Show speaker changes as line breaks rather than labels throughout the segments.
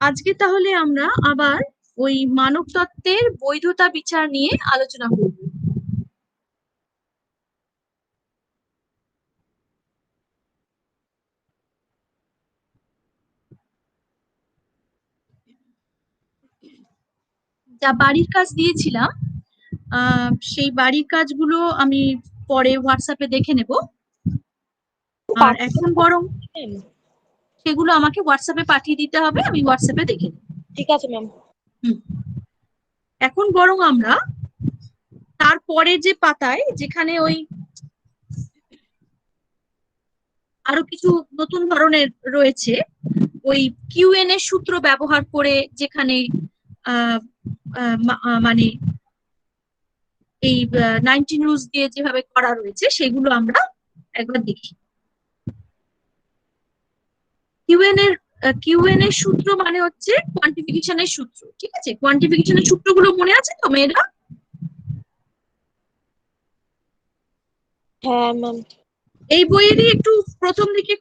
আজকে তাহলে আমরা আবার ওই মানবতত্ত্বের বৈধতা বিচার নিয়ে আলোচনা করব। যা বাড়ির কাজ দিয়েছিলাম সেই বাড়ির কাজগুলো আমি পরে হোয়াটসঅ্যাপে দেখে নেব। আর এখন বরং সেগুলো আমাকে হোয়াটসঅ্যাপে পাঠিয়ে দিতে হবে, আমি হোয়াটসঅ্যাপে দেখে নেব।
ঠিক আছে ম্যাম।
এখন বরং আমরা তারপরে যে পাতায়, যেখানে ওই আরো কিছু নতুন ধরনের রয়েছে, ওই কিউএনএ সূত্র ব্যবহার করে যেখানে মানে এই 19 রুলস দিয়ে যেভাবে করা রয়েছে সেগুলো আমরা একবার দেখি। কিউএনএ সূত্র মানে হচ্ছে কোয়ান্টিফিকেশনের সূত্র, ঠিক আছে? কোয়ান্টিফিকেশনের সূত্রগুলো মনে আছে তো মেয়েরা?
হ্যাঁ ম্যাম।
এই বইয়েরই একটু প্রথম দিকে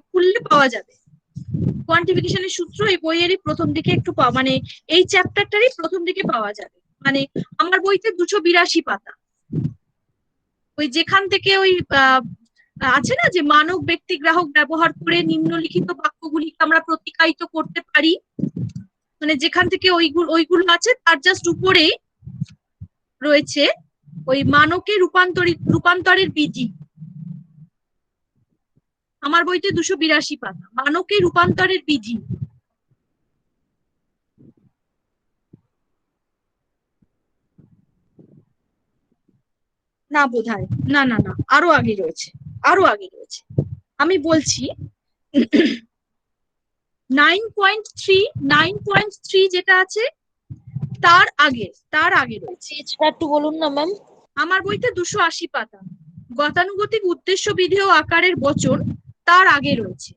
খুললে পাওয়া যাবে। কোয়ান্টিফিকেশনের সূত্র এই বইয়েরই প্রথম দিকে একটু মানে এই চ্যাপ্টারটারই প্রথম দিকে পাওয়া যাবে। মানে আমার বইতে 282 পাতা। ওই যেখান থেকে ওই আছে না যে মানব ব্যক্তি গ্রাহক ব্যবহার করে নিম্নলিখিত বাক্যগুলিকে আমরা প্রতিকায়িত করতে পারি, মানে যেখান থেকে ওইগুলো আছে তার জাস্ট উপরেই রয়েছে ওই মানকে রূপান্তরের বিধি। আমার বইতে 282 পাতা, মানকে রূপান্তরের বিধি। না বোধহয়, না না না, আরো আগে রয়েছে, আরো আগে রয়েছে। আমি বলছি 9.3 যেটা আছে তার আগে রয়েছে।
একটু বলুন না ম্যাম।
আমার বইতে 280 পাতা, গতানুগতিক উদ্দেশ্য বিধি ও আকারের বচন তার আগে রয়েছে।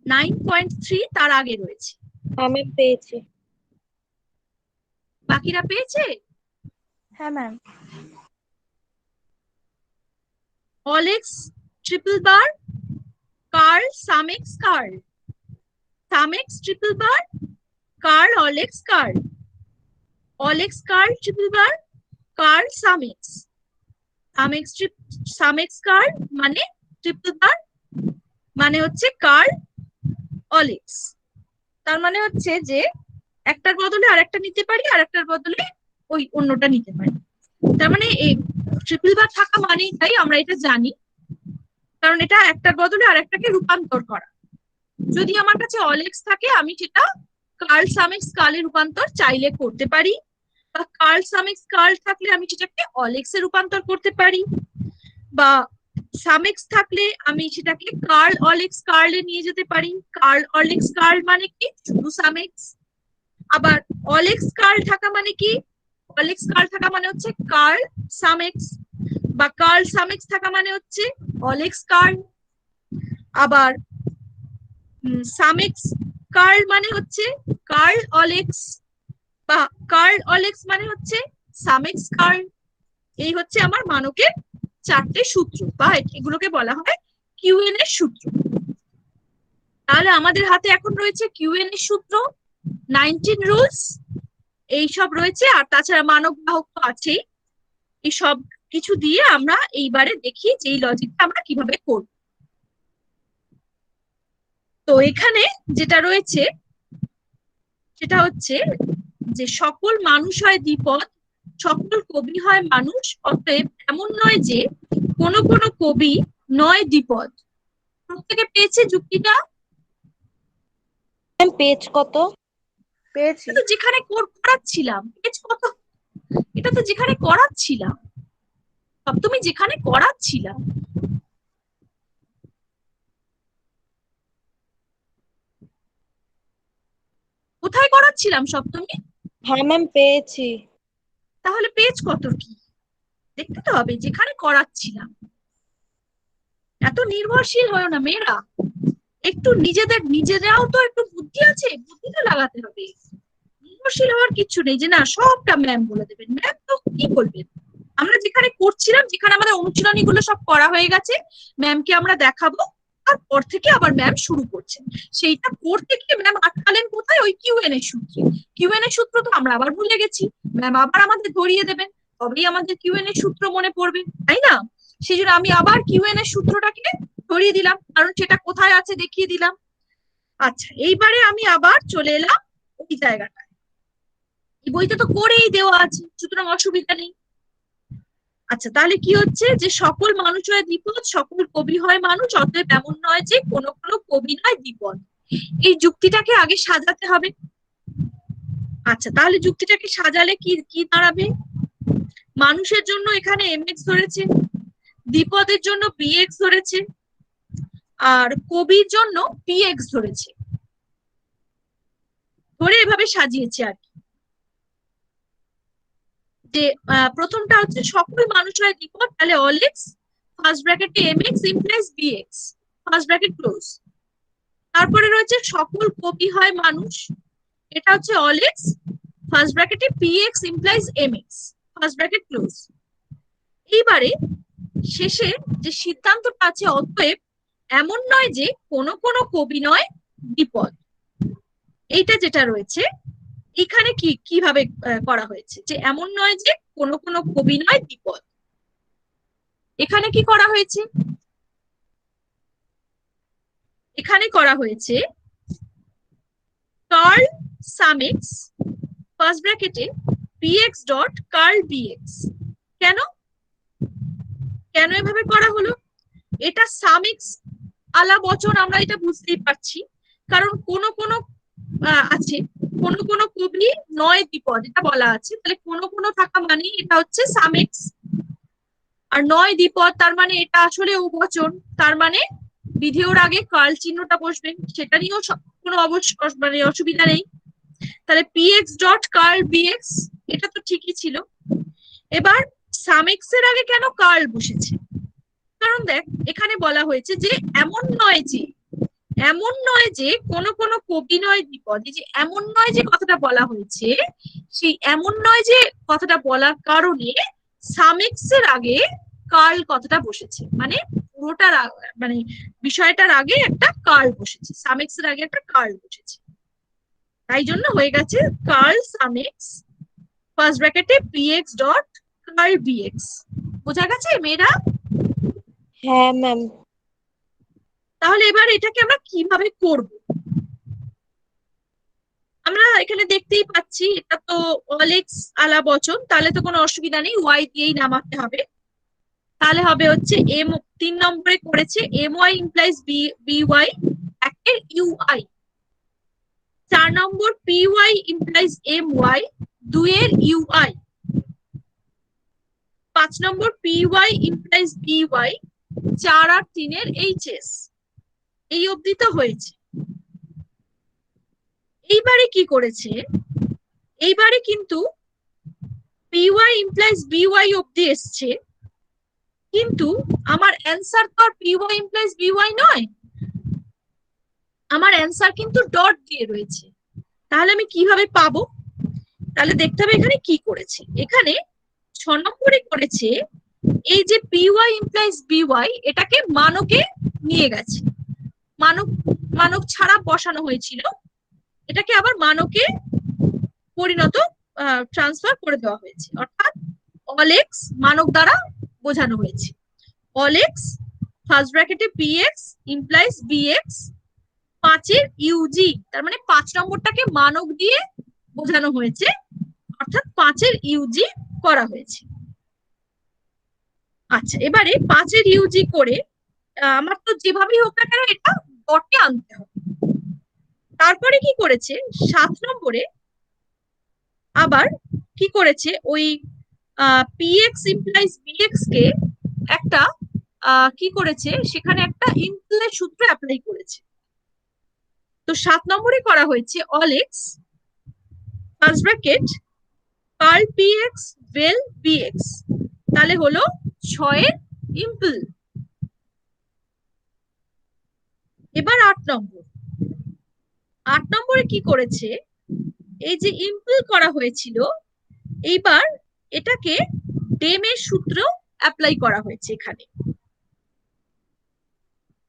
9.3 তার আগে রয়েছে।
আমি পেয়েছি।
বাকিরা পেয়েছে?
হ্যাঁ ma'am.
all x triple bar curl sum x curl, sum x triple bar curl all x curl, all x curl triple bar curl sum x, sum x curl মানে triple bar মানে হচ্ছে curl all x। তার মানে হচ্ছে যে একটার বদলে আরেকটা নিতে পারি, আর একটার বদলে ওই অন্যটা নিতে পারি। তার মানে এই ট্রিপল বার থাকা মানেই তাই আমরা এটা জানি, কারণ এটা একটার বদলে আরেকটাকে রূপান্তর করা। যদি আমার কাছে অল এক্স থাকে আমি সেটা কার্ল সাম এক্স কার্লে রূপান্তর চাইলে করতে পারি, বা কার্ল সাম এক্স কার্ল থাকলে আমি সেটাকে অল এক্স এ রূপান্তর করতে পারি, বা সাম এক্স থাকলে আমি সেটাকে কার্ল অল এক্স কার্লে নিয়ে যেতে পারি। কার্ল অল এক্স কার্ল মানে কি? শুধু সাম এক্স। আবার অল এক্স কার্ল থাকা মানে কি? অল এক্স কার্ল থাকা মানে হচ্ছে কার্ল সাম এক্স, বা কার্ল সাম এক্স থাকা মানে হচ্ছে অল এক্স কার্ল। আবার সাম এক্স কার্ল মানে হচ্ছে কার্ল অল এক্স, বা কার্ল অল এক্স মানে হচ্ছে সাম এক্স কার্ল। এই হচ্ছে আমার মানকের 4টে সূত্র, বা এগুলোকে বলা হয় কিউএন এর সূত্র। তাহলে আমাদের হাতে এখন রয়েছে কিউএন এর সূত্র, 19 রুলস এইসব রয়েছে, আর তাছাড়া মানব গ্রাহক তো আছেই। এই সব কিছু দিয়ে আমরা এইবারে দেখি যে এই লজিকটা আমরা কিভাবে করব। তো এখানে যেটা রয়েছে সেটা হচ্ছে যে সকল মানুষ হয় দ্বিপদ, সকল কবি হয় মানুষ, অতএব এমন নয় যে কোনো কোনো কবি নয় দ্বিপদ। প্রত্যেকে পেয়েছে যুক্তিটা?
পেজ কত? পেয়েছি।
তো যেখানে করাচ্ছিলাম পেজ কত, এটা তো যেখানে করাচ্ছিলাম, তুমি যেখানে করাচ্ছিলাম। কোথায় করাচ্ছিলাম সপ্তমী?
হ্যাঁ ম্যাম পেয়েছি।
তাহলে পেজ কত কি দেখতে তো হবে, যেখানে করাচ্ছিলাম। এত নির্ভরশীল হয় না মেয়েরা, একটু নিজেরাও তো একটু বুদ্ধি আছে, বুদ্ধিটা লাগাতে হবে। নির্ভরশীল হওয়ার কিছু নেই যে না সবটা ম্যাম বলে দেবেন, ম্যাম তো কি বলবেন। আমরা যেখানে করছিলাম, যেখানে আমাদের অনুশীলনী গুলো সব করা হয়ে গেছে, ম্যামকে আমরা দেখাবো, তারপর থেকে আবার ম্যাম শুরু করছেন। সেইটা করতে গিয়ে ম্যাম আটকালেন কোথায়? ওই কিউএন এর সূত্রে। কিউএন এর সূত্র তো আমরা আবার ভুলে গেছি, ম্যাম আবার আমাদের ধরিয়ে দেবেন, তবেই আমাদের কিউএন এর সূত্র মনে পড়বে, তাই না? সেই জন্য আমি আবার কিউএন এর সূত্রটাকে ধরিয়ে দিলাম, কারণ সেটা কোথায় আছে দেখিয়ে দিলাম। আচ্ছা, এইবারে আমি আবার চলে এলাম ওই জায়গাটায়। এই বইতে তো করেই দেওয়া আছে, সুতরাং অসুবিধা নেই। আচ্ছা, তাহলে কি হচ্ছে যে সকল মানুষ হয় দ্বিপদ, সকল কবি হয় মানুষ, অতএব এমন নয় যে কোনো কোনো কবি নয় দ্বিপদ। এই যুক্তিটাকে আগে সাজাতে হবে। আচ্ছা, তাহলে যুক্তিটাকে সাজালে কি কি দাঁড়াবে? মানুষের জন্য এখানে mx ধরেছে, দ্বিপদের জন্য bx ধরেছে, আর কবির জন্য px ধরেছে, ধরে এভাবে সাজিয়েছে আর কি। যে প্রথমটা হচ্ছে সকল মানুষ হয় দ্বিপদ, তাহলে অল এক্স ফার্স্ট ব্র্যাকেটে mx implies bx, first bracket close. তারপরে রয়েছে সকল কবি হয় মানুষ, এটা হচ্ছে অল এক্স ফার্স্ট ব্র্যাকেটে px implies mx, first bracket close. এইবারে শেষে যে সিদ্ধান্তটা আছে, অতএব এমন নয় যে কোনো কোনো কবি নয় দ্বিপদ, এইটা যেটা রয়েছে এখানে কি কিভাবে করা হয়েছে, যে এমন নয় যে কোনো কোনো কবি নয় দ্বিপদ। এখানে কি করা হয়েছে? এখানে করা হয়েছে কার্ল সাম এক্স ফার্স্ট ব্র্যাকেটে px ডট কার্ল bx। কেন কেন এভাবে করা হলো? এটা সাম এক্স আলা বচন, আমরা এটা বুঝতেই পারছি, কারণ কোন কোন আছে, কোন কোন কবি নয় দ্বিপদ এটা বলা আছে, তাহলে কোন কোন থাকা মানে এটা হচ্ছে সাম এক্স, আর নয় দ্বিপদ তার মানে এটা আসলে উভচন, তার মানে বিধেয়র আগে কার্ল চিহ্নটা বসবে, সেটা নিয়েও কোনো মানে অসুবিধা নেই। তাহলে px ডট কার্ল bx, এটা তো ঠিকই ছিল। এবার সাম এক্স এর আগে কেন কার্ল বসেছে? কারণ দেখ, এখানে বলা হয়েছে যে এমন নয় যে, এমন নয় যে কোনো কোনো কবি নয় দ্বিপদ, এই যে এমন নয় যে কথাটা বলা হয়েছে, সেই এমন নয় যে কথাটা বলার কারণে সাম এক্স এর আগে কার্ল কথাটা বসেছে, মানে পুরোটার মানে বিষয়টার আগে একটা কার্ল বসেছে, সাম এক্স এর আগে একটা কার্ল বসেছে, তাই জন্য হয়ে গেছে কার্ল সাম এক্স ফার্স্ট ব্র্যাকেটে px ডট কার্ল bx। বোঝা গেছে মেয়েরা?
হ্যাঁ ম্যাম।
তাহলে এবার এটাকে আমরা কিভাবে করব? আমরা এখানে দেখতেই পাচ্ছি এটা তো অল এক্স আলা বচন, তাহলে তো কোনো অসুবিধা নেই, ওয়াই দিয়েই নামাতে হবে। তাহলে হবে হচ্ছে এম, 3 নম্বরে করেছে m y implies b y, একের ইউআই। 4 নম্বর p y implies m y, 2 এর ইউআই। 5 নম্বর p y implies b y, 4 আর 3 এর এইচএস। এই অবধি তো হয়েছে। এইবারে কি করেছে? এইবারে কিন্তু p y implies b y অবধি এসছে, কিন্তু আমার অ্যান্সার তো আর p y implies b y নয়, আমার অ্যান্সার কিন্তু ডট দিয়ে রয়েছে। তাহলে আমি কিভাবে পাবো? তাহলে দেখতে হবে এখানে কি করেছে। এখানে 6 নম্বরে করেছে এই যে p y implies b y, এটাকে মানকে নিয়ে গেছে, মানক মানক ছাড়া বসানো হয়েছিল, এটাকে আবার মানকে পরিণত ট্রান্সফার করে দেওয়া হয়েছে, অর্থাৎ অল এক্স মানক দ্বারা বোঝানো হয়েছে। অল এক্স ফার্স্ট ব্র্যাকেটে px ইমপ্লাইজ bx, 5 এর ইউজি, তার মানে 5 নম্বরটাকে মানক দিয়ে বোঝানো হয়েছে, অর্থাৎ 5 এর ইউজি করা হয়েছে। আচ্ছা, এবারে 5 এর ইউজি করে আমার তো যেভাবেই হোক না কেন এটা ডটে আনতে হবে। তারপরে কি করেছে 7 নম্বরে আবার কি করেছে, ওই px ইমপ্লাইজ bx কে একটা কি করেছে, সেখানে একটা ইমপ্লাই সূত্র অ্যাপ্লাই করেছে। তো 7 নম্বরে করা হয়েছে all x first bracket curl px vel bx, তাহলে হলো 6 এর ইম্পল। এবার 8 নম্বর, 8 নম্বরে কি করেছে, এই যে ইম্পল করা হয়েছিল, এইবার এটাকে ডেমের সূত্র অ্যাপ্লাই করা হয়েছে এখানে।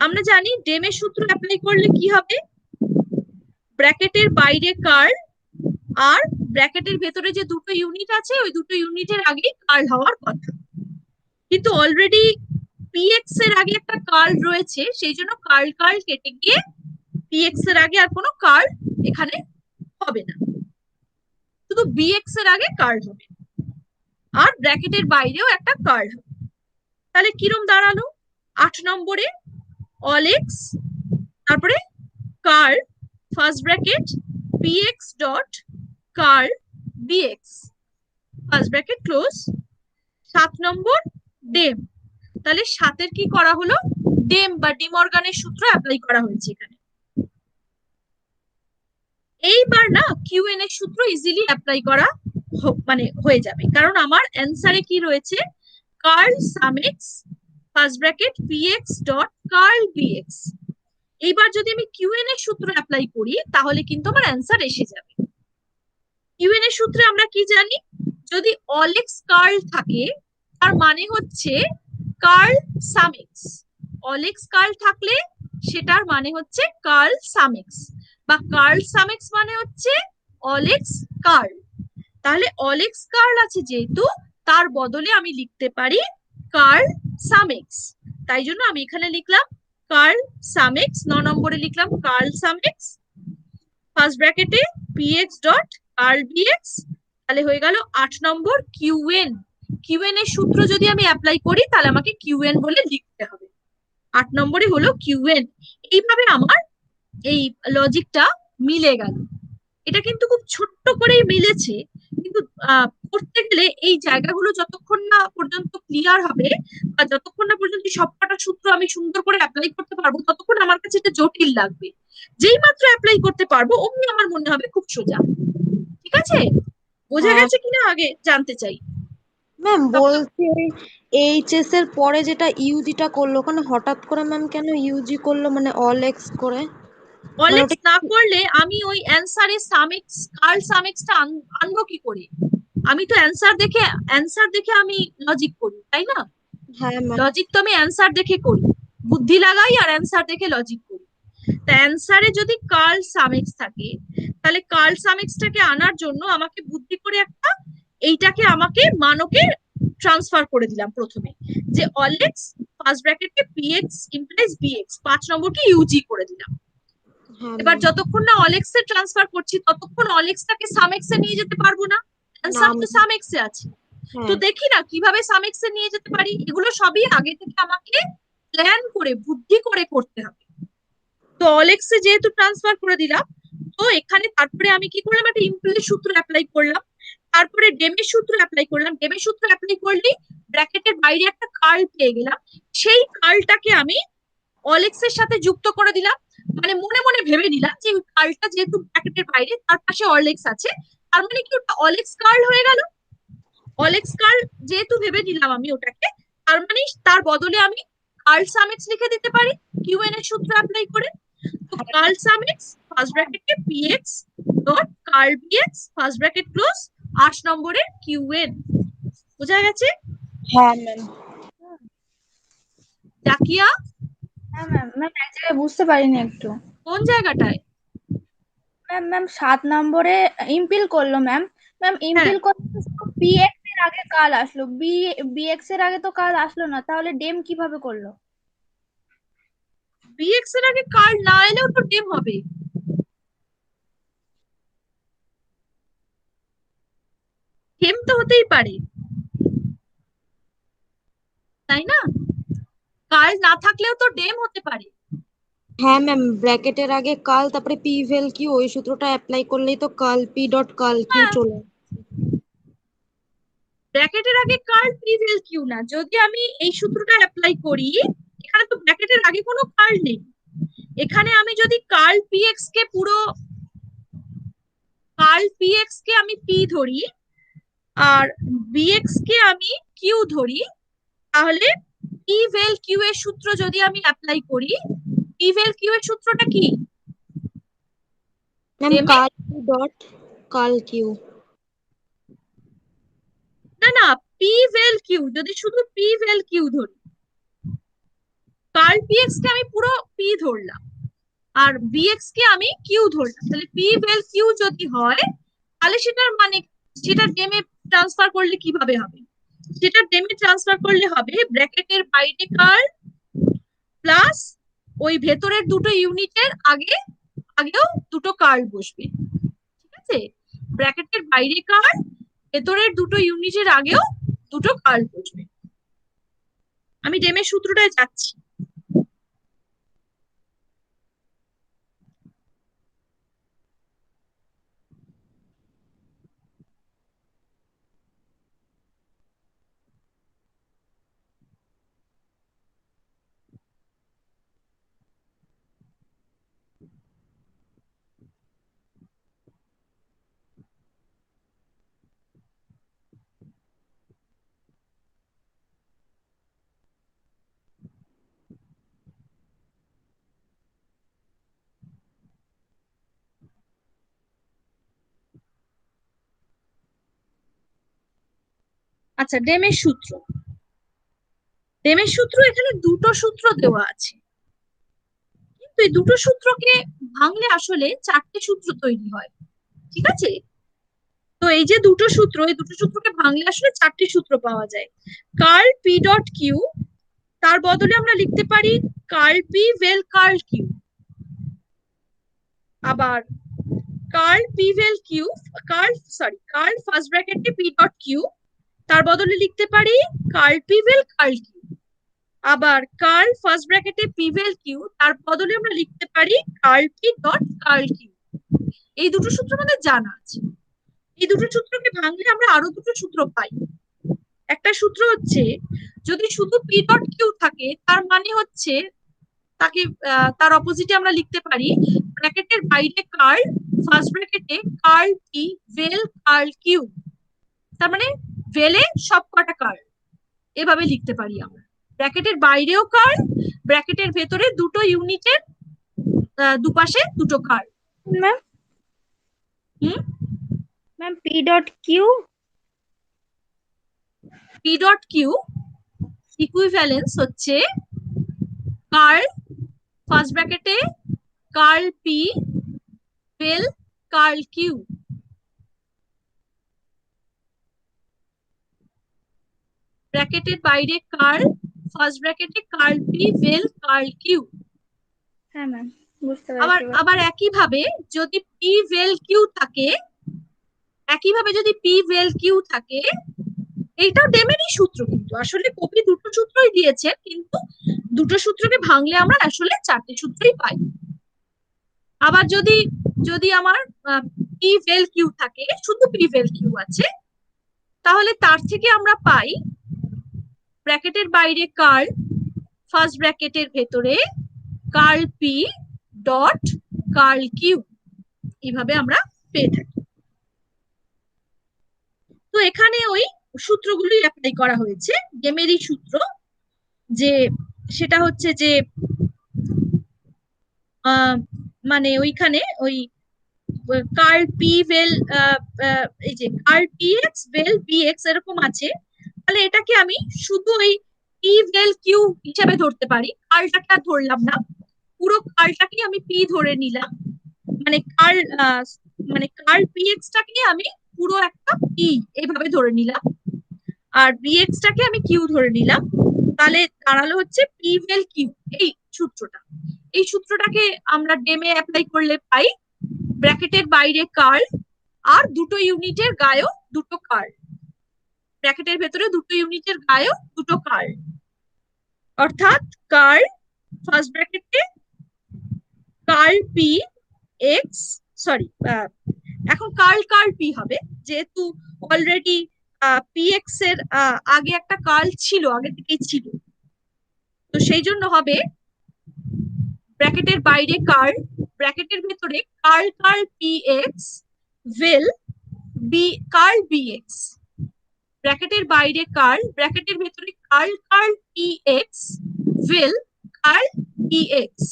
আমরা জানি ডেমের সূত্র অ্যাপ্লাই করলে কি হবে, ব্র্যাকেটের বাইরে কার্ল আর ব্র্যাকেটের ভেতরে যে দুটো ইউনিট আছে ওই দুটো ইউনিটের আগে কার্ল হওয়ার কথা, কিন্তু অলরেডি পিএক্স এর আগে একটা কার্ল রয়েছে, সেই জন্য কার্ল কার্ল কেটে গিয়ে পিএক্স এর আগে আর কোনো কার্ল এখানে হবে না, শুধু বিএক্স এর আগে কার্ল হবে আর ব্র্যাকেটের বাইরেও একটা কার্ল হবে। তাহলে কিরম দাঁড়ালো, 8 নম্বরে অল এক্স তারপরে curl first bracket PX dot curl bx first bracket close. 7 নম্বর ডেম, তাহলে 7-এর কি করা হলো, ডেম বা ডিমর্গানের সূত্র অ্যাপ্লাই করা হয়েছে এখানে। এইবার না কিউএন এর সূত্র ইজিলি অ্যাপ্লাই করা মানে হয়ে যাবে, কারণ আমার অ্যান্সারে কি রয়েছে, curl some x first bracket PX dot curl bx. এইবার যদি আমি কিউএন এর সূত্র অ্যাপ্লাই করি তাহলে কিন্তু আমার অ্যান্সার এসে যাবে। কিউএন এর সূত্রে আমরা কি জানি, যদি অল এক্স কার্ল থাকে তার মানে হচ্ছে curl some x, all x curl থাকলে সেটার মানে হচ্ছে কার্ল সাম এক্স, বা কার্ল সাম এক্স মানে হচ্ছে অল এক্স কার্ল। তাহলে অল এক্স কার্ল আছে যেহেতু, তার বদলে আমি লিখতে পারি কার্ল সাম এক্স, তাই জন্য আমি এখানে লিখলাম কার্ল সাম এক্স। 9 নম্বরে লিখলাম কার্ল সাম এক্স ফার্স্ট ব্র্যাকেটে পিএক্স ডট কার্ল বিএক্স, তাহলে হয়ে গেল 8 নম্বর কিউএন। কিউএন এর সূত্র যদি আমি অ্যাপ্লাই করি তাহলে আমাকে কিউএন বলে লিখতে হবে, 8 নম্বরে হলো কিউএন। এইভাবে আমার এই লজিকটা মিলে গেল। এটা কিন্তু খুব ছোট্ট করেই মিলেছে, কিন্তু করতে গেলে এই জায়গাগুলো যতক্ষণ না পর্যন্ত ক্লিয়ার হবে বা যতক্ষণ না পর্যন্ত সবকটা সূত্র আমি সুন্দর করে অ্যাপ্লাই করতে পারবো ততক্ষণ আমার কাছে এটা জটিল লাগবে। যেই মাত্র অ্যাপ্লাই করতে পারবো অমনি আমার মনে হবে খুব সোজা। ঠিক আছে, বোঝা
হ্যাঁ
গেছে কিনা আগে জানতে চাই।
ম্যাম, বলছি এইচএস এর পরে যেটা ইউজিটা করলো ওখানে হঠাৎ করে ম্যাম কেন ইউজি করলো, মানে অল এক্স করে? মানে
অলেক্স
ওটা
না করলে আমি ওই অ্যান্সারে সামেক্স কার্ল সামেক্সটা আনবো কি করে, আমি তো অ্যান্সার দেখে আমি লজিক করি তাই না,
হ্যাঁ ম্যাম।
লজিক তো আমি অ্যান্সার দেখে করি, বুদ্ধি লাগাই আর অ্যান্সার দেখে লজিক করি। তা অ্যান্সারে যদি কার্ল সামেক্স থাকে তাহলে কার্ল সামেক্সটাকে আনার জন্য আমাকে বুদ্ধি করে একটা এইটাকে আমাকে মানকে ট্রান্সফার করে দিলাম প্রথমে, যে অলেক্স ফার্স্ট ব্র্যাকেটে পিএক্স ইমপ্লাইজ বিএক্স, 5 নম্বরকে ইউজি করে দিলাম।
হ্যাঁ
এবার
ম্যাম।
যতক্ষণ না অলেক্স এ ট্রান্সফার করছি ততক্ষণ অলেক্সটাকে সামেক্স এ নিয়ে যেতে পারবো না,
না
অ্যান্সার তো
ম্যাম।
সামেক্স এ আছে। তো
হ্যাঁ
দেখি না কিভাবে সামেক্স এ নিয়ে যেতে পারি, এগুলো সবই আগে থেকে আমাকে প্ল্যান করে বুদ্ধি করে করতে হবে। তো অলেক্স এ যেহেতু ট্রান্সফার করে দিলাম, তো এখানে তারপরে আমি কি করলাম, একটা ইমপ্লিসিট সূত্র অ্যাপ্লাই করলাম, তারপরে ডেমের সূত্র অ্যাপ্লাই করলাম। ডেমের সূত্র অ্যাপ্লাই করলে ব্র্যাকেটের বাইরে একটা কার্ল পেয়ে গেলাম, সেই কার্লটাকে আমি অলেক্স এর সাথে যুক্ত করে দিলাম, মানে মনে মনে ভেবে নিলাম যে কার্লটা যেহেতু ব্র্যাকেটের বাইরে তার পাশে অলেক্স আছে, তার মানে কি ওটা অলেক্স কার্ল হয়ে গেল। অলেক্স কার্ল যেহেতু ভেবে নিলাম আমি ওটাকে, তার মানে তার বদলে আমি কার্ল সামেক্স লিখে দিতে পারি কিউএন এর সূত্র অ্যাপ্লাই করে। তো কার্ল সামেক্স ফার্স্ট ব্র্যাকেটে px dot curl bx first bracket close, 8 নম্বরে কিউএন। বোঝা গেছে?
হ্যাঁ ম্যাম।
জাকিয়া
হ্যাঁ ম্যাম, ম্যাম এক জায়গায় বুঝতে পারিনি একটু।
কোন জায়গাটায়?
ম্যাম ম্যাম 7 নম্বরে ইম্পিল করলো ম্যাম। ম্যাম
হ্যাঁ,
ইম্পিল করতে পিএক্স এর আগে কাল আসলো, বিএক্স এর আগে তো কাল আসলো না, তাহলে ডেম কিভাবে করলো?
বিএক্স এর আগে কার্ল না এলেও তো ডেম হবে, ডেম তো হতেই পারে তাই না, কার্ল না থাকলেও তো ডেম হতে পারে।
হ্যাঁ ম্যাম, ব্র্যাকেটের আগে কাল তারপরে পি ভেল কিউ, ওই সূত্রটা অ্যাপ্লাই করলেই তো কাল পি ডট কাল কিউ
হ্যাঁ,
চলে।
ব্র্যাকেটের আগে কার্ল প্রিভেল কিউ না, যদি আমি এই সূত্রটা অ্যাপ্লাই করি, এখানে তো ব্র্যাকেটের আগে কোনো কার্ল নেই, এখানে আমি যদি কার্ল পিএক্স কে পুরো কার্ল পিএক্স কে আমি পি ধরি আর বিএক্স কে আমি কিউ ধরি, তাহলে পি ভেল কিউ এর সূত্র যদি আমি অ্যাপ্লাই করি, পি ভেল কিউ এর সূত্রটা কি,
ম্যাম
ডেমে
কাল পি ডট কাল কিউ।
না না, পি ভেল কিউ, যদি শুধু পি ভেল কিউ ধরি, কার্ল কার্ল পি এক্স কে আমি পুরো পি ধরলাম আর বিএক্স কে আমি কিউ ধরলাম, তাহলে পি ভেল কিউ যদি হয় তাহলে সেটার মানে সেটা ডেমে ট্রান্সফার করলে কিভাবে হবে? সেটা ডেমে ট্রান্সফার করলে হবে ব্র্যাকেটের বাইরে কার্ল প্লাস ওই ভেতরের দুটো ইউনিটের আগেও দুটো কার্ল বসবে, ঠিক আছে? ব্র্যাকেটের বাইরে কার্ল, ভেতরের দুটো ইউনিটের আগেও দুটো কার্ল বসবে। আমি ডেমের সূত্রটায় যাচ্ছি। আচ্ছা, ডেমের সূত্র এখানে দুটো সূত্র দেওয়া আছে, কিন্তু এই দুটো সূত্রকে ভাঙলে আসলে চারটে সূত্র তৈরি হয়, ঠিক আছে? তো এই যে দুটো সূত্র, এই দুটো সূত্রকে ভাঙলে আসলে চারটি সূত্র পাওয়া যায়। কার্ল পি ডট কিউ, তার বদলে আমরা লিখতে পারি curl p vel curl q. আবার curl p vel q, curl first ব্র্যাকেটে পি ডট কিউ, তার বদলে লিখতে পারি curl p vel curl q. আবার কার্ল ফার্স্ট ব্র্যাকেটে পি ভেল কিউ, তার বদলে আমরা লিখতে পারি curl p dot curl q. এই দুটো সূত্র আমাদের জানা আছে। এই দুটো সূত্রকে ভাঙলে আমরা আরো দুটো সূত্র পাই। একটা সূত্র হচ্ছে যদি শুধু পি ডট কিউ থাকে, তার মানে হচ্ছে তাকে তার অপোজিটে আমরা লিখতে পারি ব্র্যাকেটের বাইরে কার্ল, ফার্স্ট ব্র্যাকেটে curl p vel curl q, তার মানে ভেলে সব কটা কার্ল, এভাবে লিখতে পারি আমরা। ব্র্যাকেটের বাইরেও কার্ল, ব্র্যাকেটের ভেতরে দুটো ইউনিটের দুপাশে দুটো curl.
Ma'am ma'am p dot q
equivalence হচ্ছে কার্ল ফার্স্ট ব্র্যাকেটে curl p vel curl q. ব্র্যাকেটের বাইরে কার্ল, ফার্স্ট ব্র্যাকেটে curl p vel curl q.
হ্যাঁ ম্যাম, বুঝতে
আবার
পেরেছি।
আবার একইভাবে যদি পি ভেল কিউ থাকে, এইটাও ডেমেরই সূত্র, কিন্তু আসলে কপি দুটো সূত্রই দিয়েছে, কিন্তু দুটো সূত্রকে ভাঙলে আমরা আসলে চারটে সূত্রই পাই। আবার যদি যদি আমার পি ভেল কিউ থাকে, শুধু পি ভেল কিউ আছে, তাহলে তার থেকে আমরা পাই ব্র্যাকেটের বাইরে কার্ল, ফার্স্ট ব্র্যাকেটের ভেতরে curl p dot curl q, এইভাবে আমরা পেয়ে থাকি। তো এখানে ওই সূত্রগুলি অ্যাপ্লাই করা হয়েছে, ডেমেরই সূত্র, যে সেটা হচ্ছে যে মানে ওইখানে ওই কার্ল পি ভেল, এই যে curl p x vel B x এরকম আছে, তাহলে এটাকে আমি শুধু ওই পি ভেল কিউ হিসাবে ধরতে পারি, কার্লটাকে আর ধরলাম না, পুরো কার্লটাকে আমি পি ধরে নিলাম, মানে কার্ল পি এক্স টাকে আমি পুরো একটা পি এইভাবে ধরে নিলাম, আর বি এক্স টাকে আমি কিউ ধরে নিলাম, তাহলে দাঁড়ালো হচ্ছে পি ভেল কিউ। এই সূত্রটাকে আমরা ডেমে অ্যাপ্লাই করলে পাই ব্র্যাকেটের বাইরে কার্ল আর দুটো ইউনিটের গায়েও দুটো কার্ল, ব্র্যাকেটের ভেতরে দুটো ইউনিটের গায়েও দুটো কার্ল, অর্থাৎ কার্ল ফার্স্ট ব্র্যাকেটে কার্ল পি এক্স, এখন কার্ল পি হবে, যেহেতু অলরেডি পি এক্স এর আগে একটা কার্ল ছিল, আগে থেকেই ছিল, তো সেই জন্য হবে ব্র্যাকেটের বাইরে কার্ল, ব্র্যাকেটের ভেতরে curl p x vel b curl b x, ব্র্যাকেটের বাইরে কার্ল, ব্র্যাকেটের ভেতরে curl p x vel curl p x.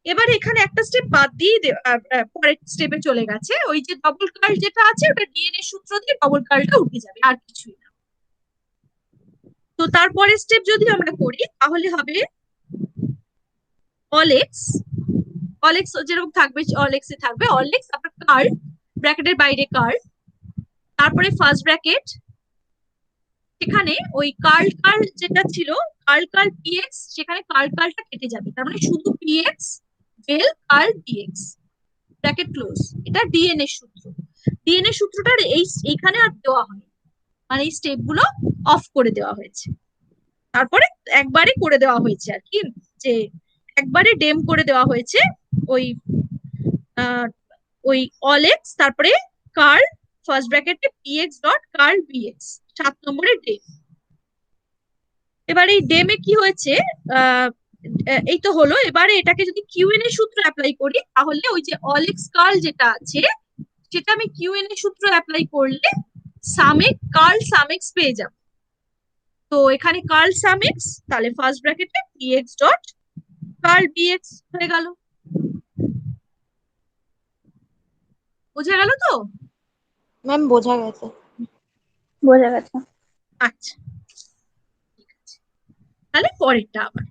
এবার এখানে একটা স্টেপ বাদ দিয়ে পরের স্টেপে চলে গেছে, ওই যে ডবল কার্ল যেটা আছে ওটা ডিএনএ সূত্র দিয়ে ডবল কার্লটা উঠে যাবে, আর কিছুই না। তো তারপরের স্টেপ যদি আমরা করি তাহলে হবে অল এক্স, অল এক্স যেরকম থাকবে অল এক্স এ থাকবে অল এক্স, তারপর কার্ল, ব্র্যাকেটের বাইরে কার্ল, তারপরে ফার্স্ট ব্র্যাকেট, সেখানে ওই কার্ল কার্ল যেটা ছিল কার্ল কার্ল পিএক্স, সেখানে কার্ল কার্লটা কেটে যাবে, তার মানে শুধু p x del curl d x, bracket close. এটা ডিএনএ সূত্র। ডিএনএ সূত্রটা এইখানে আর দেওয়া হয়, মানে এই স্টেপ গুলো অফ করে দেওয়া হয়েছে, তারপরে একবারে করে দেওয়া হয়েছে আর কি, যে একবারে ডেম করে দেওয়া হয়েছে ওই ওই অল এক্স, তারপরে কার্ল ফার্স্ট ব্র্যাকেটে পিএক্স ডট কার্ল বিএক্স, 7 নম্বরের ডেম। এবার এই ডেমে কি হয়েছে, এই তো হলো। এবারে এটাকে যদি কিউএন এর সূত্র অ্যাপ্লাই করি, তাহলে ওই যে অল এক্স কার্ল যেটা আছে সেটা আমি কিউএন এর সূত্র অ্যাপ্লাই করলে সামেক কার্ল সামেক্স পেয়ে যাব। তো এখানে কার্ল সামেক্স, তাহলে ফার্স্ট ব্র্যাকেটে পিএক্স ডট কার্ল বিএক্স হয়ে গেল। বোঝা গেল তো?
ম্যাম বোঝা গেছে।
বোঝা গেছে।
আচ্ছা, ঠিক আছে। তাহলে পরেরটা আবার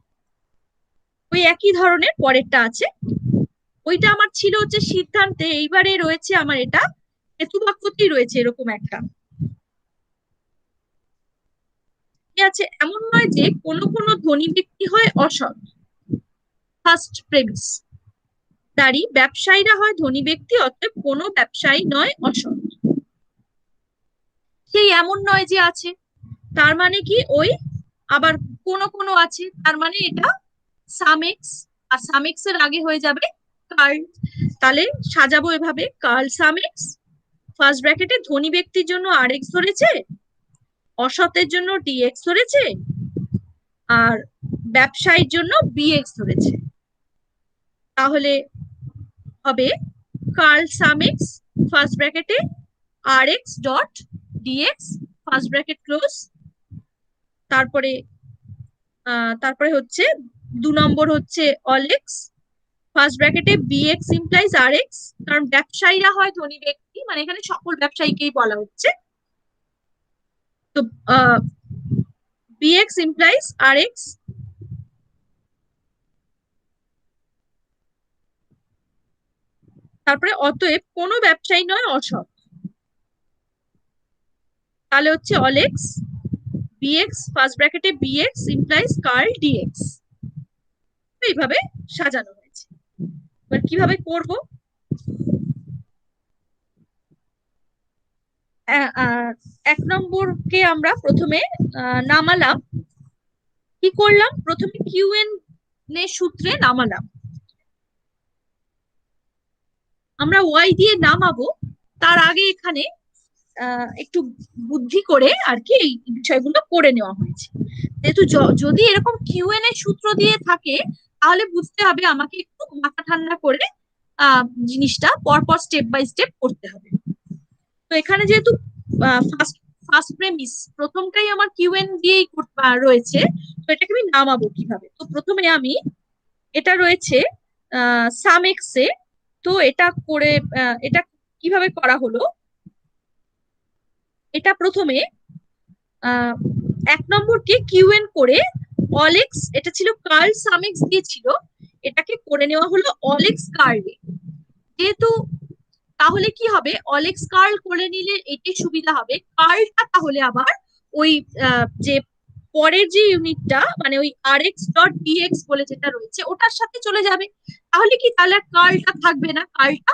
ওই একই ধরনের পরেরটা আছে, ওইটা আমার ছিল হচ্ছে সিদ্ধান্তে, এইবারে রয়েছে আমার এটা হেতু বাক্যতেই রয়েছে এরকম একটা, কি আছে, এমন নয় যে কোনো কোনো ধনী ব্যক্তি হয় অসৎ, ফার্স্ট প্রেমিস, তারই ব্যবসায়ীরা হয় ধনী ব্যক্তি, অতএব কোনো ব্যবসায়ী নয় অসৎ। সেই এমন নয় যে আছে, তার মানে কি ওই আবার কোনো কোনো আছে, তার মানে এটা সামেক্স, আর সামেক্স এর আগে হয়ে যাবে কার্ল। তাহলে সাজাবো এভাবে, কার্ল সামেক্স, ফার্স্ট ব্র্যাকেটে ধনী ব্যক্তির জন্য আর এক্স ধরেছে, অসতের জন্য ডিএক্স ধরেছে, আর ব্যবসায়ীর জন্য বিএক্স ধরেছে। তাহলে হবে কার্ল সামেক্স ফার্স্ট ব্র্যাকেটে r x dot dx, first bracket close, তারপরে তারপরে হচ্ছে 2 নম্বর হচ্ছে অল এক্স, ফার্স্ট ব্র্যাকেটে বিএক্স ইমপ্লাইজ আর এক্স, কারণ ব্যবসায়ীরা হয় ধনী ব্যক্তি, মানে এখানে সকল ব্যবসায়ীকেই বলা হচ্ছে। তো বিএক্স ইমপ্লাইজ আর এক্স, তারপরে অতএব কোনো ব্যবসায়ী নয় অসৎ, তাহলে হচ্ছে অল এক্স বিএক্স ফার্স্ট ব্র্যাকেটে বিএক্স ইমপ্লাইজ কার্ল ডিএক্স, এইভাবে সাজানো হয়েছে। এবার কিভাবে করব, এক নম্বরকে আমরা প্রথমে নামালাম, কি করলাম, প্রথমে কিউএন এর সূত্রে নামালাম, আমরা ওয়াই দিয়ে নামাবো, তার আগে এখানে একটু বুদ্ধি করে আর কি এই বিষয়গুলো করে নেওয়া হয়েছে। যেহেতু যদি এরকম কিউএন এর সূত্র দিয়ে থাকে, তাহলে বুঝতে হবে আমাকে একটু মাথা ঠান্ডা করে জিনিসটা পরপর স্টেপ বাই স্টেপ করতে হবে। তো এখানে যেহেতু ফার্স্ট ফার্স্ট প্রেমিস প্রথমটাই আমার কিউএন দিয়েই রয়েছে, তো এটাকে আমি নামাবো কিভাবে। তো প্রথমে আমি, এটা রয়েছে সাম এক্স এ, তো এটা করে এটা কিভাবে করা হলো, এটা প্রথমে 1 নম্বরকে কিউএন করে অল এক্স, এটা ছিল কার্ল সাম এক্স দিয়েছিল, এটাকে করে নেওয়া হলো অল এক্স কার্ল। যেহেতু তাহলে কি হবে, অল এক্স কার্ল করে নিলে এটি সুবিধা হবে, কার্লটা তাহলে আবার ওই যে পরের যে ইউনিটটা, মানে ওই আর এক্স ডট ডিএক্স বলে যেটা রয়েছে ওটার সাথে চলে যাবে। তাহলে কি, তাহলে কার্লটা থাকবে না, কার্লটা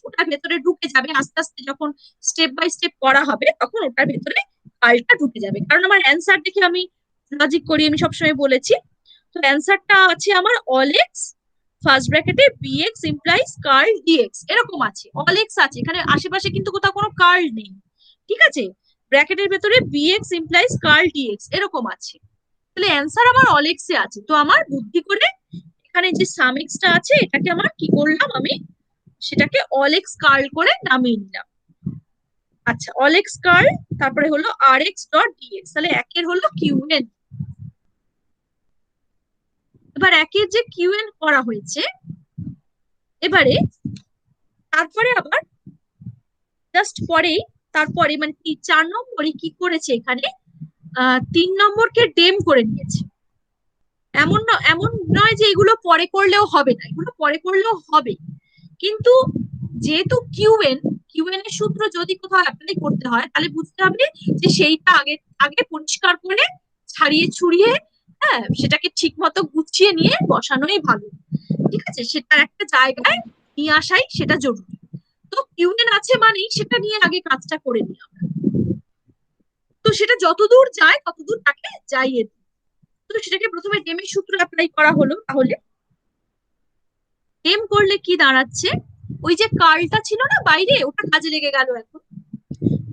ওটার ভেতরে ঢুকে যাবে, আস্তে আস্তে যখন স্টেপ বাই স্টেপ করা হবে তখন ওটার ভেতরে কার্লটা ঢুকে যাবে। কারণ আমার অ্যান্সার দেখে আমি লজিক করি, আমি সবসময় বলেছি। তো অ্যান্সারটা আছে আমার অল এক্স ফার্স্ট ব্র্যাকেটে বিএক্স ইমপ্লাইজ কার্ল ডিএক্স, এরকম আছে, অল এক্স আছে এখানে, আশেপাশে কিন্তু কোথাও কোনো কার্ল নেই, ঠিক আছে, ব্র্যাকেটের ভেতরে বিএক্স ইমপ্লাইজ কার্ল ডিএক্স এরকম আছে, তাহলে অ্যান্সার আমার অল এক্স এ আছে। তো আমার বুদ্ধি করে এখানে যে সাম এক্সটা আছে এটাকে আমার কি করলাম, আমি সেটাকে অল এক্স কার্ল করে নামিয়ে নিলাম। আচ্ছা, অল এক্স কার্ল, তারপরে হলো আর এক্স ডট ডিএক্স, তাহলে একের হলো কিউএন। এবার একের যে কিউএন করা হয়েছে, এবারে তারপরে আবার জাস্ট পরেই, তারপরে মানে 4 নম্বরে কি করেছে এখানে, 3 নম্বরকে ডেম করে নিয়েছে। এমন নয় যে এগুলো পরে করলেও হবে না, এগুলো পরে করলেও হবে, কিন্তু যেহেতু কিউএন এর সূত্র যদি কোথাও অ্যাপ্লাই করতে হয় তাহলে বুঝতে হবে যে সেইটা আগে আগে পরিষ্কার করে ছাড়িয়ে ছুড়িয়ে, হ্যাঁ, সেটাকে ঠিক মতো গুছিয়ে নিয়ে বসানোই ভালো। ঠিক আছে, সেটা একটা জায়গায় নিয়ে আসাই সেটা জরুরি। তো কিউএন আছে মানেই সেটা নিয়ে আগে কাজটা করে নিই আমরা। তো সেটা যতদূর যায় ততদূর তাকে যাইয়ে দিই। তো সেটাকে প্রথমে ডেমের সূত্র অ্যাপ্লাই করা হলো, তাহলে ডেম করলে কি দাঁড়াচ্ছে, ওই যে কার্লটা ছিল না বাইরে, ওটা কাজে লেগে গেল এখন।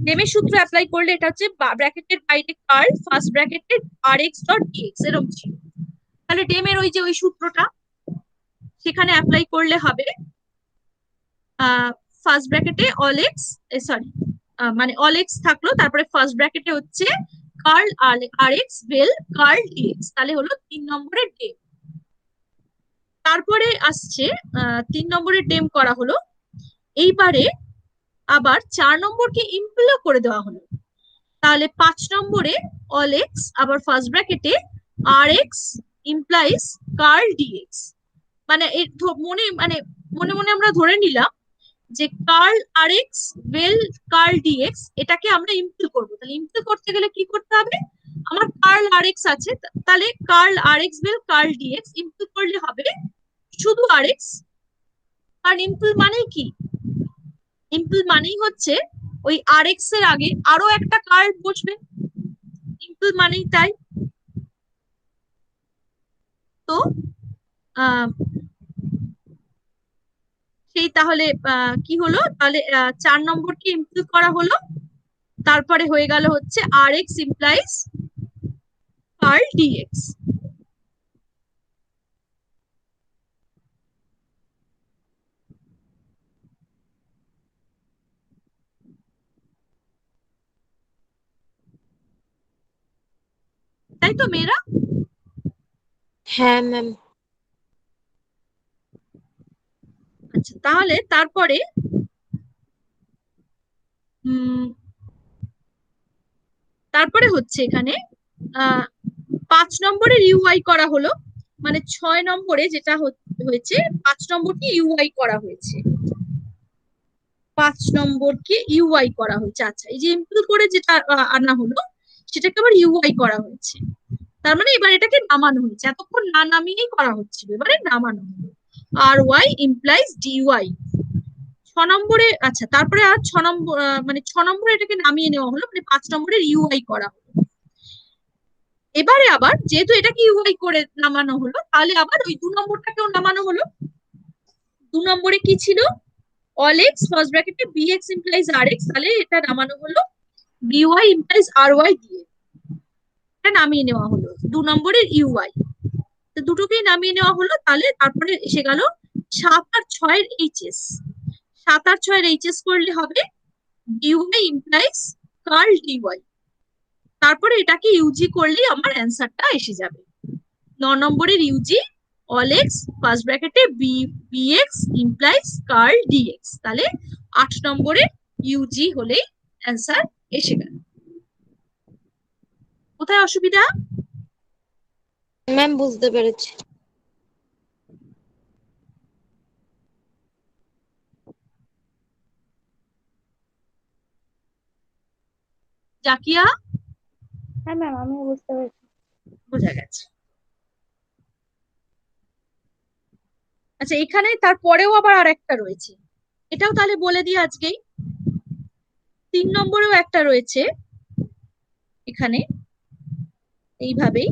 ডেমের সূত্র অ্যাপ্লাই করলে এটা হচ্ছে ব্র্যাকেটের বাইরে কার্ল ফার্স্ট ব্র্যাকেটের আর এক্স ডট ডিএক্স এরকম ছিল। তাহলে ডেমের ওই যে ওই সূত্রটা সেখানে অ্যাপ্লাই করলে হবে ফার্স্ট ব্র্যাকেটে অল এক্স, সরি মানে অল এক্স থাকলো, তারপরে ফার্স্ট ব্র্যাকেটে হচ্ছে কার্ল আর এক্স বেল কার্ল ডিএক্স, তাহলে হলো 3 নম্বরের ডেম। তারপরে আসছে 3 নম্বরের ডেম করা হলো। এইবারে আবার 4 নম্বরকে ইমপ্ল করে দেওয়া হলো, তাহলে 5 নম্বরে অল এক্স আবার ফার্স্ট ব্র্যাকেটে r x implies curl dx. মানে মনে মনে আমরা ধরে নিলাম যে কার্ল আর এক্স বেল কার্ল ডিএক্স এটাকে আমরা ইমপ্ল করবো। তাহলে ইমপ্ল করতে গেলে কি করতে হবে, আমার কার্ল আর এক্স আছে, তাহলে কার্ল আর এক্স বেল কার্ল ডিএক্স ইমপ্ল করলে হবে শুধু আর এক্স। কারণ ইমপ্ল মানেই কি, ইমপ্ল মানেই হচ্ছে ওই আর এক্স এর আগে আরো একটা কার্ল বসবে, ইমপ্ল মানেই তাই। তো সেই তাহলে কি হলো, তাহলে 4 নম্বরকে ইমপ্ল করা হলো, তারপরে হয়ে গেল হচ্ছে আর এক্স ইমপ্লাইজ কার্ল ডিএক্স। তাই তো মেয়েরা?
হ্যাঁ ম্যাম।
আচ্ছা, তাহলে তারপরে তারপরে হচ্ছে এখানে 5 নম্বরের ইউআই করা হলো, মানে 6 নম্বরে যেটা হয়েছে 5 নম্বরকে ইউআই করা হয়েছে, 5 নম্বরকে ইউআই করা হয়েছে। আচ্ছা, এই যে ইমপ্ল করে যেটা আনা হলো সেটাকে আবার ইউআই করা হয়েছে, তার মানে এবার এটাকে নামানো হয়েছে, এতক্ষণ না নামিয়েই করা হচ্ছিল, এবারে নামানো হলো। আর ওয়াই ইমপ্লাইজ ডিওয়াই 6 নম্বরে। আচ্ছা, তারপরে আর 6 নম্বর মানে 6 নম্বরে এটাকে নামিয়ে নেওয়া হলো, মানে 5 নম্বরের ইউআই করা হলো। এবারে আবার যেহেতু এটাকে ইউআই করে নামানো হলো, তাহলে আবার ওই 2 নম্বরটাকেও নামানো হলো। 2 নম্বরে কি ছিল, অল এক্স ফার্স্ট ব্র্যাকেটে b x implies r x, তাহলে এটা নামানো হলো বিওয়াই ইমপ্লাইজ আর ওয়াই দিয়ে, এটা নামিয়ে নেওয়া হলো 2 নম্বরের ইউআই। তো দুটোকেই নামিয়ে নেওয়া হলো, তাহলে তারপরে এসে গেল 7 আর 6-এর এইচএস। 7 আর 6-এর এইচএস করলে হবে ডিওয়াই ইমপ্লাইজ কার্ল ডিওয়াই, তারপরে এটাকে ইউজি করলেই আমার অ্যান্সারটা এসে যাবে। 9 নম্বরের ইউজি অল এক্স ফার্স্ট ব্র্যাকেটে b x implies curl dx, তাহলে 8 নম্বরের ইউজি হলেই অ্যান্সার এসে গেল। কোথায় অসুবিধা?
ম্যাম বুঝতে পেরেছি।
জাকিয়া?
হ্যাঁ ম্যাম, আমিও বুঝতে পেরেছি।
বোঝা গেছে। আচ্ছা, এখানে তারপরেও আবার আর একটা রয়েছে, এটাও তাহলে বলে দিই আজকেই। 3 নম্বরেও একটা রয়েছে এখানে, এইভাবেই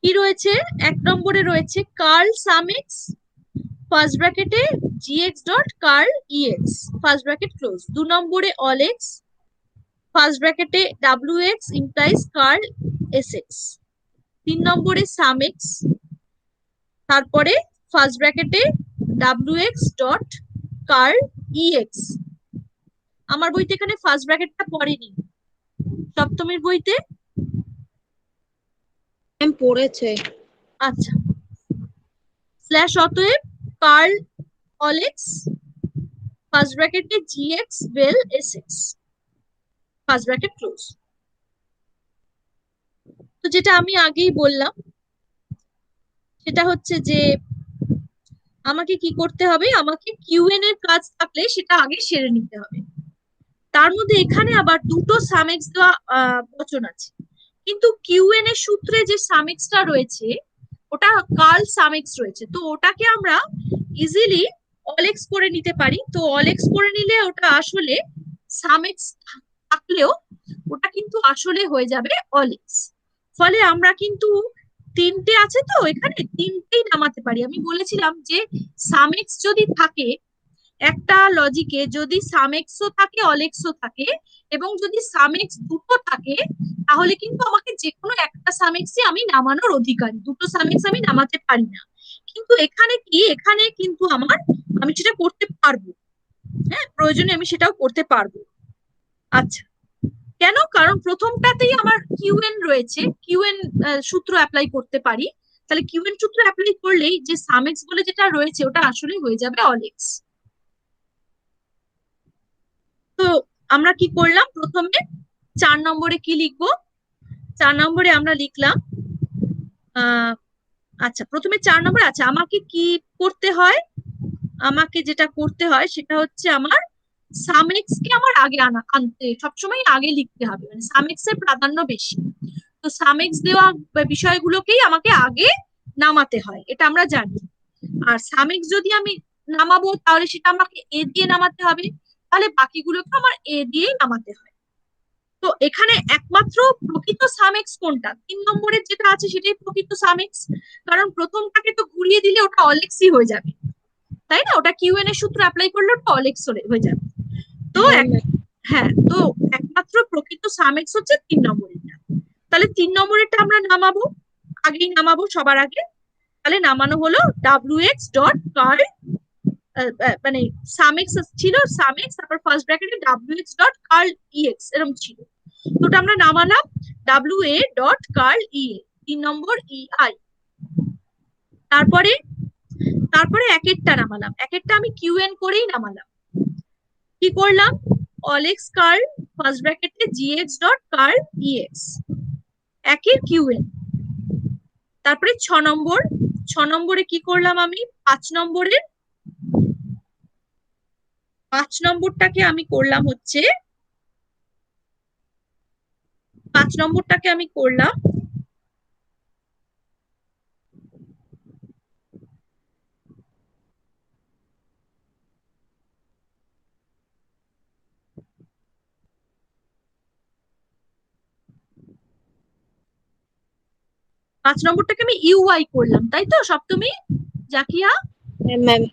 কি রয়েছে, 1 নম্বরে রয়েছে কার্ল সাম এক্স ফার্স্ট ব্র্যাকেটে gx dot curl ex first bracket close. 2 নম্বরে অল এক্স ফার্স্ট ব্র্যাকেটে ডাব্লিউ x implies curl s x. 3 নম্বরে সাম এক্স, তারপরে ফার্স্ট ব্র্যাকেটে ডাব্লিউ এক্স ডট কার্ল ইএক্স। আমার বইতে এখানে ফার্স্ট ব্র্যাকেটটা পড়েনি, সপ্তমীর বইতে
ম্যাম পড়েছে।
আচ্ছা, স্ল্যাশ অতএব কার্ল অল এক্স ফার্স্ট ব্র্যাকেটে gx vel s x first bracket close. তো যেটা আমি আগেই বললাম সেটা হচ্ছে যে আমাকে কি করতে হবে, আমাকে কিউএন এর কাজ থাকলে সেটা আগে সেরে নিতে হবে। তার মধ্যে এখানে আবার দুটো সামেক্স দেওয়া বচন আছে, কিন্তু কিউএন এর সূত্রে যে সামেক্সটা রয়েছে ওটা কার্ল সামেক্স রয়েছে, তো ওটাকে আমরা ইজিলি অলেক্স করে নিতে পারি। তো অলেক্স করে নিলে ওটা আসলে সামেক্স থাকলেও ওটা কিন্তু আসলে হয়ে যাবে অলেক্স। ফলে আমরা কিন্তু তিনটে আছে তো এখানে তিনটেই নামাতে পারি। আমি বলেছিলাম যে সামেক্স যদি থাকে একটা লজিকে, যদি সামেক্সও থাকে অলেক্সও থাকে এবং যদি সামেক্স দুটো থাকে তাহলে কিন্তু আমাকে যে কোনো একটা সামেক্সই আমি নামানোর অধিকারী, দুটো সামেক্স আমি নামাতে পারি না। কিন্তু এখানে কি, এখানে কিন্তু আমি সেটা করতে পারবো, হ্যাঁ প্রয়োজনে আমি সেটাও করতে পারবো। আচ্ছা, কেন? কারণ প্রথমটাতেই আমার কিউএন রয়েছে, কিউএন সূত্র অ্যাপ্লাই করতে পারি। তাহলে কিউএন সূত্র অ্যাপ্লাই করলেই যে সামেক্স বলে যেটা রয়েছে ওটা আসলে হয়ে যাবে অলেক্স। তো আমরা কি করলাম, প্রথমে 4 নম্বরে কি লিখবো? 4 নম্বরে আমরা লিখলাম আচ্ছা প্রথমে 4 নম্বরে, আচ্ছা আমাকে কি করতে হয়, আমাকে যেটা করতে হয় সেটা হচ্ছে আমার সামেক্স কে আমার আগে আনতে সবসময় আগে লিখতে হবে, মানে সামেক্স এর প্রাধান্য বেশি। তো সামেক্স দেওয়া বিষয়গুলোকেই আমাকে আগে নামাতে হয়, এটা আমরা জানি। আর সামেক্স যদি আমি নামাবো তাহলে সেটা আমাকে এ দিয়ে নামাতে হবে, তাহলে বাকিগুলোকে আমার এ দিয়েই নামাতে হয়। তো এখানে একমাত্র প্রকৃত সামেক্স কোনটা, 3 নম্বরের যেটা আছে সেটাই প্রকৃত সামেক্স, কারণ প্রথমটাকে তো ঘুরিয়ে দিলে ওটা অলেক্সই হয়ে যাবে, তাই না? ওটা কিউএন এর সূত্র অ্যাপ্লাই করলে ওটা অলেক্স হয়ে যাবে। তো হ্যাঁ, তো একমাত্র প্রকৃত সামেক্স হচ্ছে 3 নম্বরেরটা। তাহলে 3 নম্বরেরটা আমরা নামাবো, আগেই নামাবো সবার আগে। তাহলে নামানো হলো wx ডট কার্ল, মানে সামেক্স ছিল সামেক্স, তারপর ফার্স্ট ব্র্যাকেটে wx ডট কার্ল ex এরকম ছিল। তো ওটা আমরা নামালাম wa ডট কার্ল ea, 3 নম্বর ei। তারপরে তারপরে একেরটা নামালাম, একেরটা আমি কিউএন করেই নামালাম। কি করলাম, অলেক্স কার্ল ফার্স্ট ব্র্যাকেটে gx ডট কার্ল ex, একের কিউএন। তারপরে 6 নম্বর, 6 নম্বরে কি করলাম আমি, 5 নম্বরের 5 নম্বরটাকে আমি করলাম হচ্ছে 5 নম্বরটাকে আমি করলাম পাঁচ নম্বরটাকে আমি ইউআই করলাম, তাই তো সপ্তমী জাকিয়া?
ম্যাম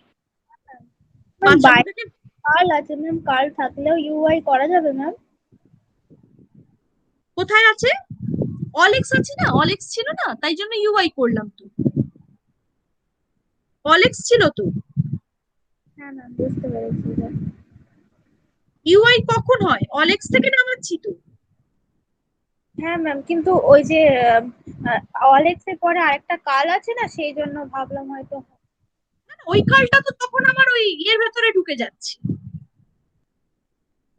5
বাইরে
নম্বরটাকে
কার্ল আছে ম্যাম, কার্ল থাকলেও ইউআই করা যাবে ম্যাম?
কোথায় আছে? অলেক্স আছে না, অলেক্স ছিল না, তাই জন্য ইউআই করলাম। তো অলেক্স ছিল তো।
হ্যাঁ ম্যাম, বুঝতে পেরেছি।
ইউআই কখন হয়, অলেক্স থেকে নামাচ্ছি তো।
হ্যাঁ ম্যাম, কিন্তু ওই যে অলেক্স এর পরে আরেকটা কাল আছে না, সেই জন্য ভাবলাম হয়তো।
ওই কালটা তো তখন আমার ওই ইয়ের ভেতরে ঢুকে যাচ্ছে,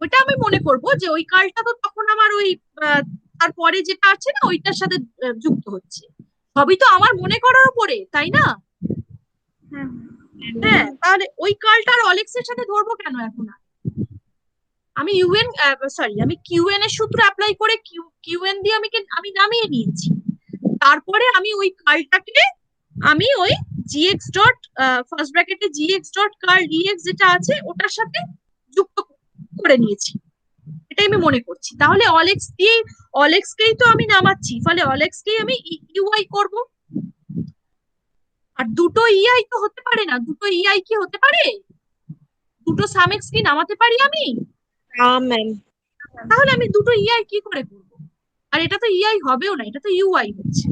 ওইটা আমি মনে করব যে ওই কালটা তো তখন আমার ওই তারপরে যেটা আছে না ওইটার সাথে যুক্ত হচ্ছে। সবই তো আমার মনে করার উপরে, তাই না?
হ্যাঁ
হ্যাঁ, তাহলে ওই কালটা আর অলেক্সের সাথে ধরবো কেন এখন? আমি ইউএন সরি আমি কিউএন এর সূত্র অ্যাপ্লাই করে কিউএন দিয়ে আমি নামিয়ে নিয়েছি। তারপরে আমি ওই কালটাকে আমি ওই জিএক্স ডট ফার্স্ট ব্র্যাকেটে জিএক্স ডট কার্ল ডিএক্স যেটা আছে ওটার সাথে যুক্ত করে নিয়েছি, এটাই আমি মনে করছি। তাহলে অলেক্স দিয়ে অলেক্সকেই তো আমি নামাচ্ছি, ফলে অলেক্সকেই আমি ইউআই করব। আর দুটো ইআই তো হতে পারে না, দুটো ইআই কি হতে পারে? দুটো সামেক্স কি নামাতে পারি আমি?
ম্যাম
তাহলে আমি দুটো ইআই কি করে করব? আর এটা তো ইআই হবেও না, এটা তো ইউআই হচ্ছে।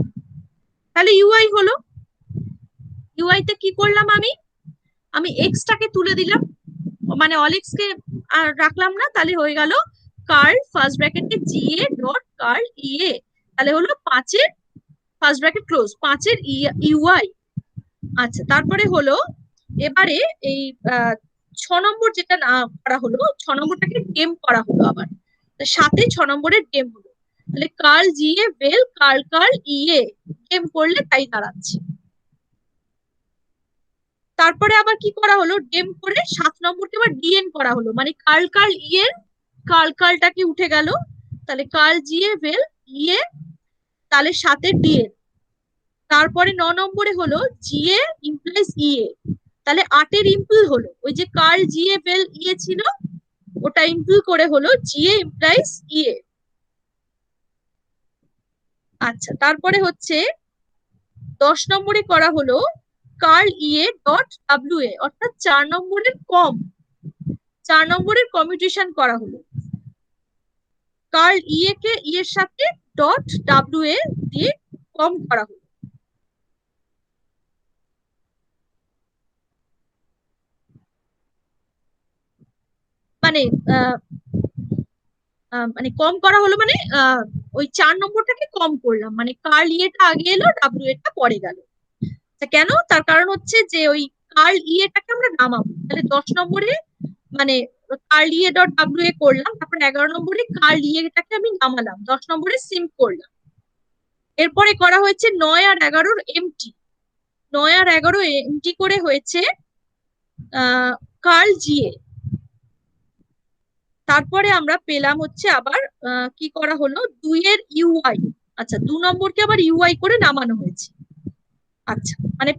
তাহলে ইউআই হলো, ইউআই তে কি করলাম আমি, আমি এক্স টাকে তুলে দিলাম, মানে অলেক্স কে আর রাখলাম না, তাহলে হয়ে গেল কার্ল ফার্স্ট ব্র্যাকেটে জিএ ডট কার্ল ইএ, তাহলে হলো 5 এর ফার্স্ট ব্র্যাকেট ক্লোজ 5 এর ইউআই। আচ্ছা, তারপরে হলো এবারে এই 6 নম্বর যেটা না করা হলো, 6 নম্বরটাকে ডেম করা হলো আবার, সাথে 6 নম্বরের ডেম হলো। তাহলে curl g a well curl curl e A Dame করলে তাই দাঁড়াচ্ছে। তারপরে আবার কি করা হলো, ডেম করে 7 নম্বরকে আবার ডিএন করা হলো, মানে কার্ল কার্ল ই এর কার্ল কার্লটাকে উঠে গেল, তাহলে কার্ল জি এ ভেল ই এ, তাহলে 7 ডিএন। তারপরে 9 নম্বরে হলো জি এ ইমপ্লাইজ ই এ, তাহলে 8 এর ইমপ্ল হলো ওই যে কার্ল জি এ ভেল ই এ ছিল ওটা ইমপ্ল করে হলো জি এ ইমপ্লাইজ ই এ। আচ্ছা, তারপরে হচ্ছে 10 নম্বরে করা হলো কার্ল ই এ ডট ডাব্লিউ এ, অর্থাৎ 4 নম্বরের কম, 4 নম্বরের কমিউটেশন করা হলো, কার্ল ই এ কে ই এর সাথে ডট ডাব্লিউ এ দিয়ে কম করা হলো। মানে মানে কম করা হলো, মানে ওই 4 নম্বরটাকে কম করলাম, মানে কার্ল ই এটা আগে এলো ডাব্লিউ এটা পরে গেল। কেন, তার কারণ হচ্ছে যে ওই কার্ল ই এটাকে আমরা নামাবো, তাহলে 10 নম্বরে মানে কার্ল ই ডট ডাব্লিউ এ করলাম, তারপর 11 নম্বরে কার্ল ই এটাকে আমি নামালাম, 10 নম্বরে সিম করলাম। এরপরে করা হয়েছে 9 আর 11 এমটি, 9 আর 11 এমটি করে হয়েছে কার্ল জি এ। তারপরে আমরা পেলাম হচ্ছে আবার কি করা হলো 2 এর ইউআই, আচ্ছা 2 নম্বরকে আবার ইউআই করে নামানো হয়েছে। আচ্ছা, মানে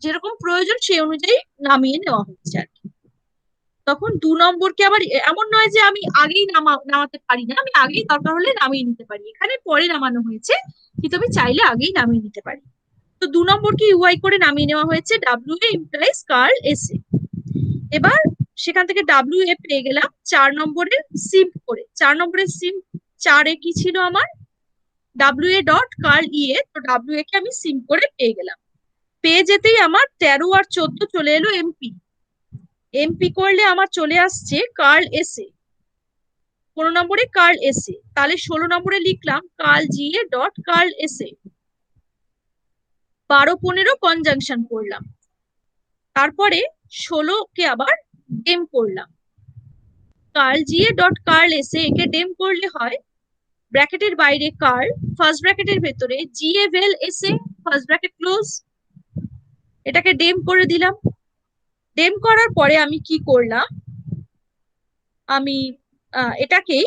যেরকম প্রয়োজন সেই অনুযায়ী নামিয়ে নেওয়া হচ্ছে আর কি। তখন 2 নম্বরকে আবার এমন নয় যে আমি আগেই নামাতে পারি না, আমি আগেই দরকার হলে নামিয়ে নিতে পারি, এখানে পরে নামানো হয়েছে কিন্তু আমি চাইলে আগেই নামিয়ে নিতে পারি। তো 2 নম্বরকে ইউআই করে নামিয়ে নেওয়া হয়েছে ডাব্লিউ a implies curl s a. এবার সেখান থেকে ডাব্লিউ এ পেয়ে গেলাম 4 নম্বরের সিম করে, 4 নম্বরের সিম 4 এ কি ছিল আমার W A dot curl e এ, তো ডাব্লিউ এ কে আমি সিম করে পেয়ে গেলাম। পেয়ে যেতেই আমার 13 আর 14 চলে এলো এমপি, এমপি করলে আমার চলে আসছে কার্ল এস এ, 15 নম্বরে কার্ল এস এ, তাহলে 16 নম্বরে লিখলাম curl g a dot curl s a, 12 15 conjunction করলাম, তারপরে 16 কে আবার ডেম করলাম, curl g a dot curl s a, একে ডেম করলে হয় ব্র্যাকেটের বাইরে কার্ল, ফার্স্ট ব্র্যাকেটের ভেতরে g a vel s a, first bracket close, এটাকে ডেম করে দিলাম। ডেম করার পরে আমি কি করলাম, আমি এটাকেই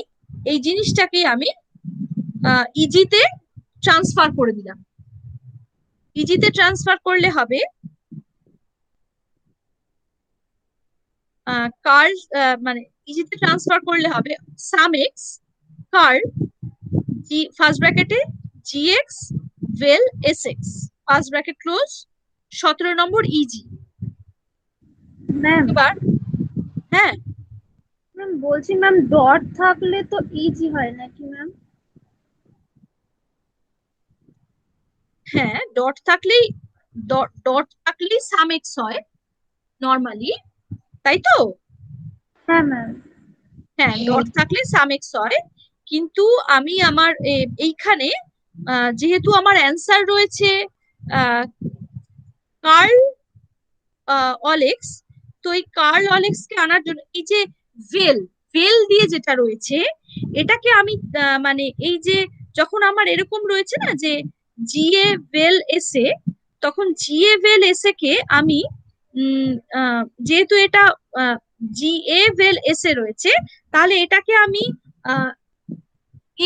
এই জিনিসটাকেই আমি ইজিতে ট্রান্সফার করে দিলাম। ইজিতে ট্রান্সফার করলে হবে কার্ল, মানে ইজিতে ট্রান্সফার করলে হবে some x curl g first ব্র্যাকেটে g x vel s x, first bracket close, 17 নম্বর ইজি।
ম্যাম
এবার হ্যাঁ,
ম্যাম বলছি ম্যাম ডট থাকলে তো ইজি হয় নাকি ম্যাম?
হ্যাঁ ডট থাকলেই, ডট থাকলেই সাম এক্স হয় নর্মালি, তাই তো?
হ্যাঁ ম্যাম।
হ্যাঁ ডট থাকলে সাম এক্স হয়, কিন্তু আমি আমার এইখানে যেহেতু আমার অ্যান্সার রয়েছে কার্ল অলেক্স, তো এই কার্ল অলেক্স কে আনার জন্য এই যে ভেল, ভেল দিয়ে যেটা রয়েছে এটাকে আমি মানে এই যে যখন আমার এরকম রয়েছে না যে জি এ ভেল এসে, তখন জি এ ভেল এসে কে আমি যেহেতু এটা জি এ ভেল এসে রয়েছে, তাহলে এটাকে আমি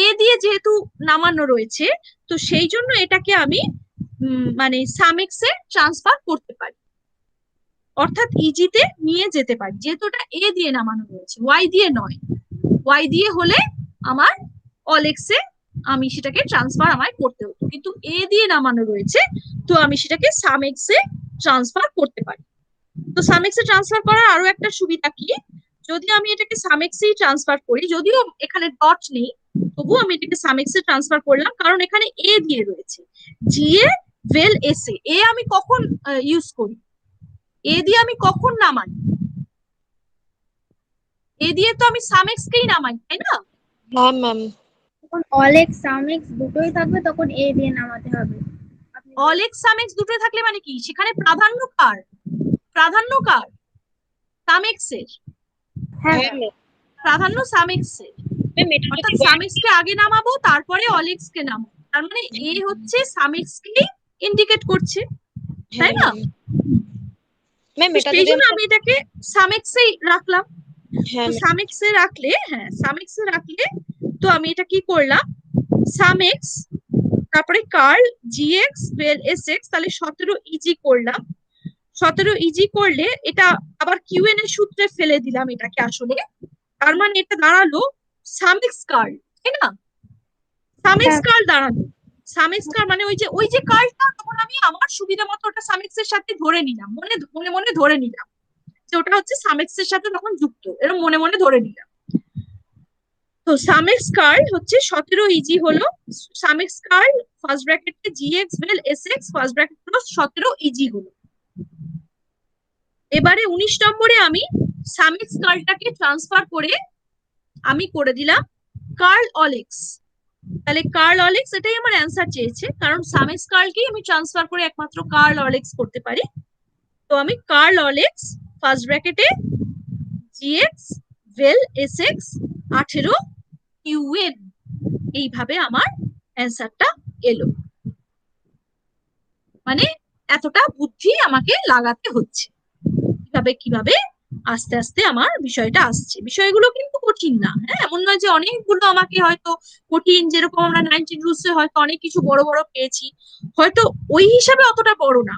এ দিয়ে যেহেতু নামানো রয়েছে, তো সেই জন্য এটাকে আমি মানে সামেক্সে ট্রান্সফার করতে পারি, অর্থাৎ ইজিতে নিয়ে যেতে পারি, যেহেতু এটা এ দিয়ে নামানো রয়েছে, ওয়াই দিয়ে নয়। ওয়াই দিয়ে হলে আমার অলেক্সে আমি সেটাকে ট্রান্সফার আমায় করতে হতো, কিন্তু এ দিয়ে নামানো রয়েছে, তো আমি সেটাকে সামেক্সে ট্রান্সফার করতে পারি। তো সামেক্সে ট্রান্সফার করার আরো একটা সুবিধা কি, যদি আমি এটাকে সামেক্সেই ট্রান্সফার করি, যদিও এখানে ডট নেই তবুও আমি এটাকে সামেক্সে ট্রান্সফার করলাম, কারণ এখানে এ দিয়ে রয়েছে জি এ ভেল এস এ, আমি কখন ইউজ করি, এ দিয়ে আমি কখন নামাই, এ দিয়ে তো আমি সামেক্স কেই নামাই, তাই না?
হ্যাঁ ম্যাম।
যখন অলেক্স সামেক্স দুটোই থাকবে তখন এ দিয়ে নামাতে হবে।
অলেক্স সামেক্স দুটো থাকলে মানে কি, সেখানে প্রাধান্য কার, প্রাধান্য কার সামেক্সের,
হ্যাঁ
হ্যাঁ ম্যাম।
প্রাধান্য সামেক্সের।
ম্যাম এটা
অর্থাৎ
যদি
সামিক্স কে আগে নামাবো তারপরে অলেক্স কে নামাবো, তার মানে এ হচ্ছে সামিক্স কে ইন্ডিকেট করছে, তাই
হ্যাঁ
না?
ম্যাম
তো
এটা
সেই
যদি
জন্য আমি এটাকে সামিক্সেই রাখলাম।
হ্যাঁ
তো
ম্যাম
সামিক্সে রাখলে, হ্যাঁ সামিক্সে রাখলে তো আমি এটা কি করলাম, সামিক্স তারপরে কার্ল জিএক্স বেল এসএক্স, তাহলে 17 ইজি করলাম। 17 ইজি করলে এটা আবার কিউএন এর সূত্রে ফেলে দিলাম এটাকে আসলে, তার মানে এটা দাঁড়ালো সামিক্স কার্ল, তাই না? সামিক্স
হ্যাঁ
কার্ল দাঁড়ালো। সামিক্স কার্ল মানে ওই যে কার্লটা, তখন আমি আমার সুবিধা মতো ওটা সামিক্স এর সাথে ধরে নিলাম, মনে মনে মনে ধরে নিলাম যে ওটা হচ্ছে সামিক্স এর সাথে তখন যুক্ত, এরকম মনে মনে ধরে নিলাম। তো সামিক্স কার্ল হচ্ছে 17 ইজি হলো, সামিক্স কার্ল ফার্স্ট ব্র্যাকেটে gx vel sx first bracket হলো 17 ইজি হলো। এবারে 19 নম্বরে আমি সামিক্স কার্লটাকে ট্রান্সফার করে আমি করে দিলাম কার্ল অলেক্স। তাহলে কার্ল অলেক্স এটাই আমার অ্যান্সার চেয়েছে, কারণ সামিক্স কার্লকেই আমি ট্রান্সফার করে একমাত্র কার্ল অলেক্স করতে পারি। তো আমি কার্ল অলেক্স ফার্স্ট ব্র্যাকেটে জিএক্স ভেল এসএক্স 18 ইউএন, এইভাবে আমার অ্যান্সারটা এলো। মানে এতটা বুদ্ধি আমাকে লাগাতে হচ্ছে, কিভাবে কিভাবে আস্তে আস্তে আমার বিষয়টা আসছে। বিষয়গুলো কিন্তু কঠিন না, হ্যাঁ এমন নয় যে অনেকগুলো আমাকে হয়তো কঠিন, যেরকম আমরা 19 রুলসে হয়তো অনেক কিছু বড় বড় পেয়েছি, হয়তো ওই হিসাবে অতটা বড় না,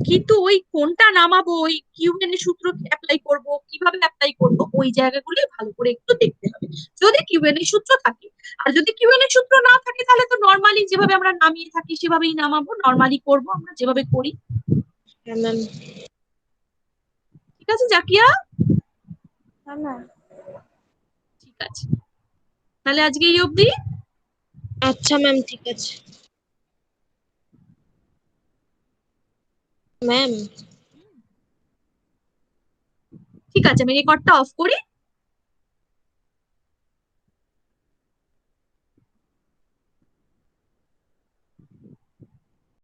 কিন্তু ওই কোনটা নামাবো, ওই কিউএন এর সূত্র অ্যাপ্লাই করব, কিভাবে অ্যাপ্লাই করব, ওই জায়গাগুলো ভালো করে একটু দেখতে হবে, যদি কিউএন এর সূত্র থাকে। আর যদি কিউএন এর সূত্র না থাকে তাহলে তো নর্মালি যেভাবে আমরা নামিয়ে থাকি সেভাবেই নামাবো, নর্মালি করব আমরা যেভাবে করি।
হ্যাঁ ম্যাম
ঠিক আছে জাকিয়া?
হ্যাঁ ম্যাম।
ঠিক আছে, তাহলে আজকে এই অবধি।
আচ্ছা ম্যাম ঠিক আছে ম্যাম
ঠিক আছে, আমি রেকর্ডটা অফ করি।